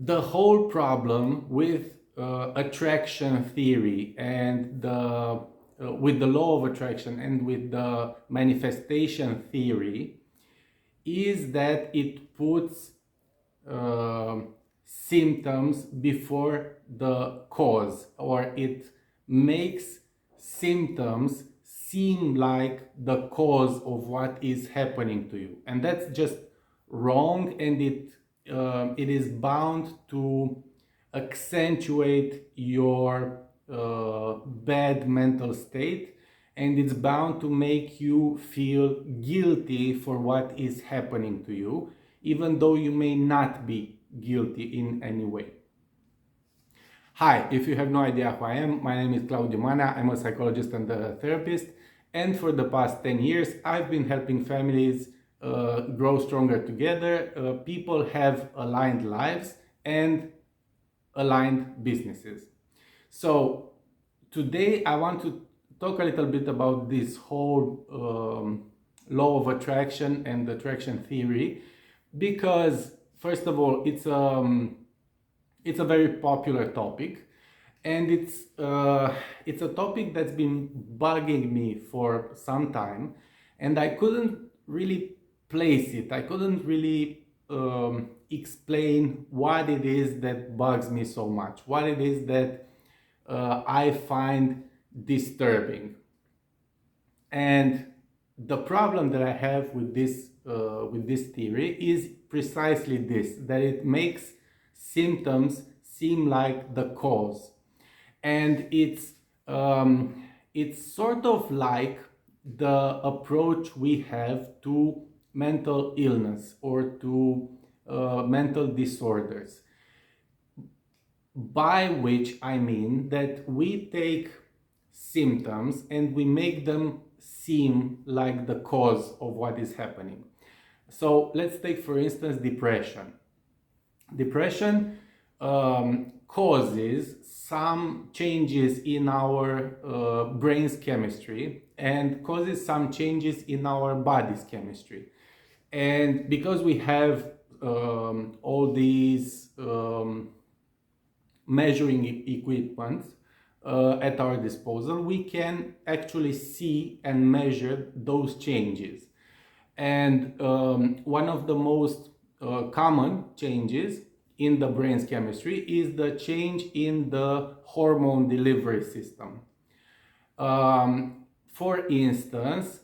the whole problem with attraction theory and with the law of attraction and with the manifestation theory is that it puts uh, symptoms before the cause, or it makes symptoms seem like the cause of what is happening to you, and that's just wrong, and it is bound to accentuate your bad mental state, and it's bound to make you feel guilty for what is happening to you, even though you may not be guilty in any way. Hi, if you have no idea who I am, my name is Claudiu Manea. I'm a psychologist and a therapist, and for the past 10 years I've been helping families grow stronger together, people have aligned lives and aligned businesses. So today I want to talk a little bit about this whole law of attraction and attraction theory, because first of all, it's a very popular topic, and it's a topic that's been bugging me for some time, and I couldn't really place it. I couldn't really explain what it is that bugs me so much, what it is that I find disturbing. And the problem that I have with this theory is precisely this: that it makes symptoms seem like the cause, and it's sort of like the approach we have to mental illness or to mental disorders, by which I mean that we take symptoms and we make them seem like the cause of what is happening. So let's take, for instance, depression. Depression causes some changes in our brain's chemistry and causes some changes in our body's chemistry. And because we have all these measuring equipment at our disposal, we can actually see and measure those changes. And one of the most common changes in the brain's chemistry is the change in the hormone delivery system. For instance,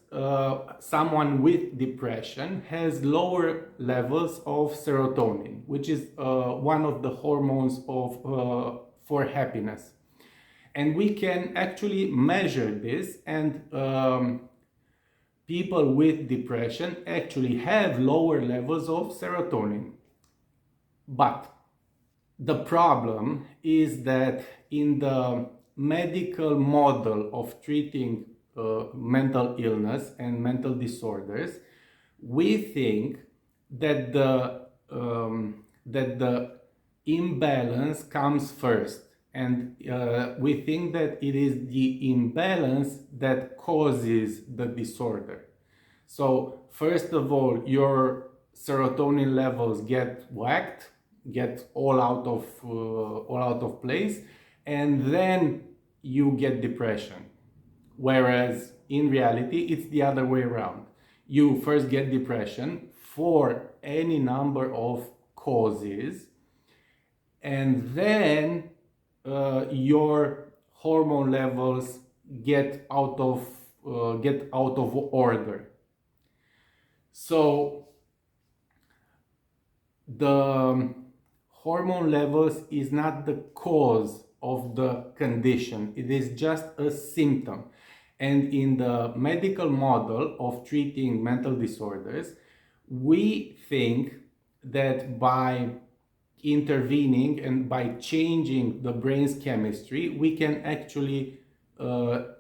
someone with depression has lower levels of serotonin, which is one of the hormones for happiness. And we can actually measure this, and people with depression actually have lower levels of serotonin. But the problem is that in the medical model of treating mental illness and mental disorders, we think that the imbalance comes first, and we think that it is the imbalance that causes the disorder. So first of all, your serotonin levels get whacked, get all out of place, and then you get depression. Whereas in reality, it's the other way around. You first get depression for any number of causes, and then your hormone levels get out of order. So the hormone levels is not the cause of the condition, it is just a symptom. And in the medical model of treating mental disorders, we think that by intervening and by changing the brain's chemistry, we can actually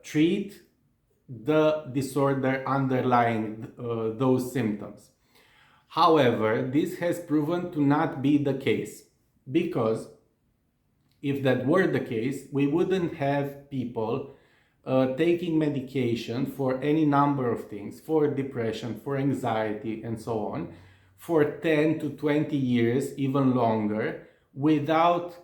treat the disorder underlying those symptoms. However, this has proven to not be the case, because if that were the case, we wouldn't have people taking medication for any number of things, for depression, for anxiety, and so on, for 10 to 20 years, even longer, without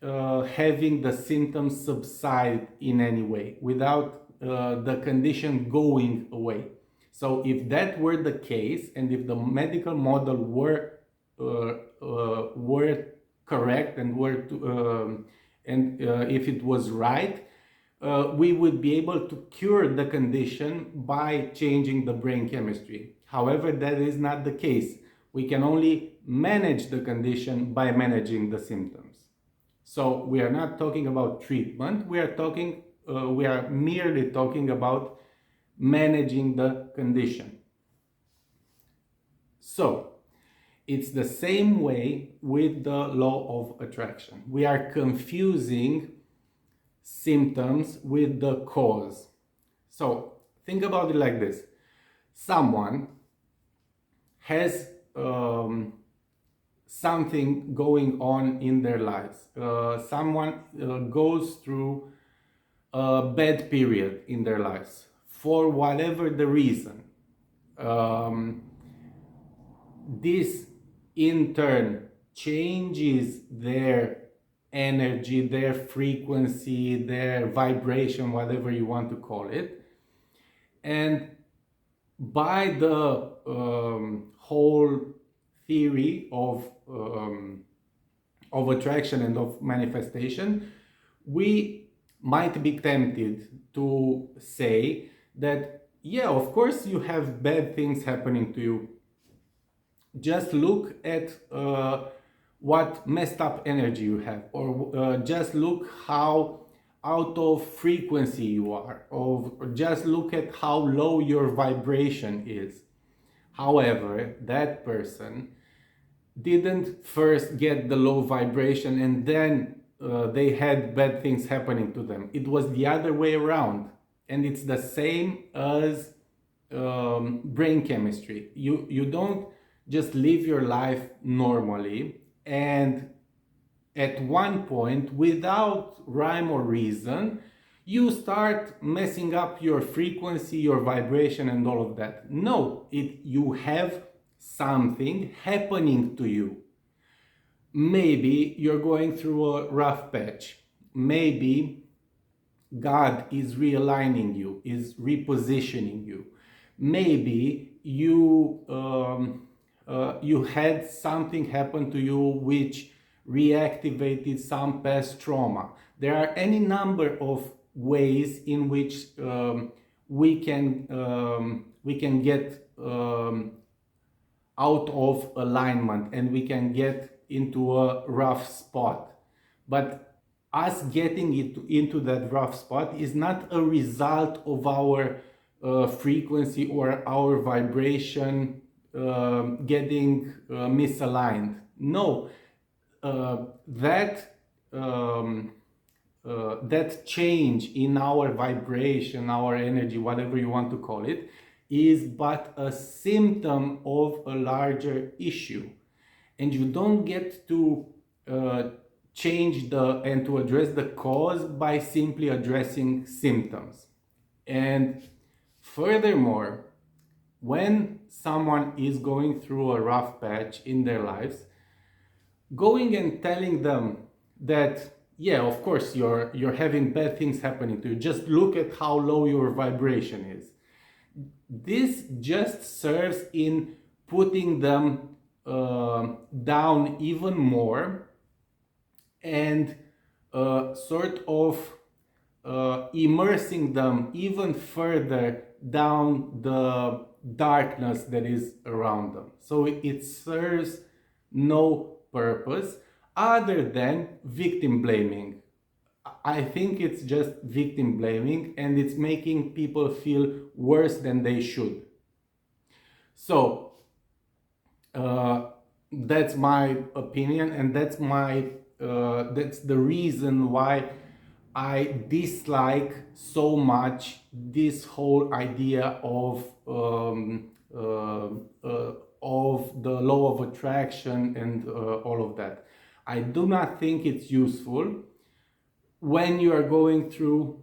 having the symptoms subside in any way, without the condition going away. So if that were the case, and if the medical model were correct and if it was right, we would be able to cure the condition by changing the brain chemistry. However, that is not the case. We can only manage the condition by managing the symptoms. So we are not talking about treatment. We are merely talking about managing the condition. So it's the same way with the law of attraction. We are confusing symptoms with the cause. So think about it like this. Someone has something going on in their lives. Someone goes through a bad period in their lives for whatever the reason. This in turn changes their energy, their frequency, their vibration, whatever you want to call it. And by the whole theory of attraction and of manifestation, we might be tempted to say that, yeah, of course you have bad things happening to you. Just look at what messed up energy you have, or just look how out of frequency you are, or just look at how low your vibration is. However, that person didn't first get the low vibration and then they had bad things happening to them. It was the other way around. And it's the same as brain chemistry. You don't just live your life normally, and at one point, without rhyme or reason, you start messing up your frequency, your vibration, and all of that. No, you have something happening to you. Maybe you're going through a rough patch. Maybe God is realigning you, is repositioning you. Maybe you had something happen to you which reactivated some past trauma. There are any number of ways in which we can get out of alignment, and we can get into a rough spot. But us getting into that rough spot is not a result of our frequency or our vibration getting misaligned. No, that change in our vibration, our energy, whatever you want to call it, is but a symptom of a larger issue. And you don't get to change and to address the cause by simply addressing symptoms. And furthermore, when someone is going through a rough patch in their lives, going and telling them that, yeah, of course you're having bad things happening to you, just look at how low your vibration is. This just serves in putting them down even more, and sort of immersing them even further down the darkness that is around them. So it serves no purpose other than victim blaming. I think it's just victim blaming, and it's making people feel worse than they should. So that's my opinion, and that's the reason why I dislike so much this whole idea of the law of attraction and all of that. I do not think it's useful when you are going through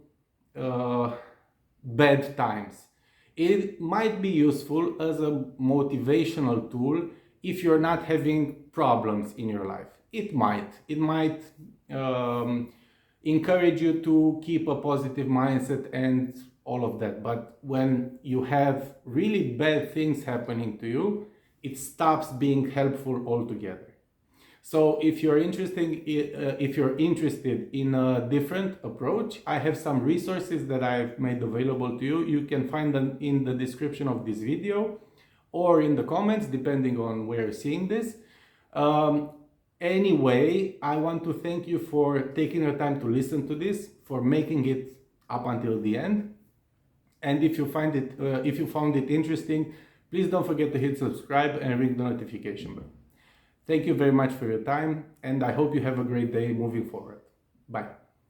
bad times. It might be useful as a motivational tool if you're not having problems in your life. it might encourage you to keep a positive mindset and all of that. But when you have really bad things happening to you, it stops being helpful altogether. So if you're interested in a different approach, I have some resources that I've made available to you. You can find them in the description of this video or in the comments, depending on where you're seeing this. Anyway, I want to thank you for taking the time to listen to this, for making it up until the end. And if you found it interesting, please don't forget to hit subscribe and ring the notification bell. Thank you very much for your time, and I hope you have a great day moving forward. Bye.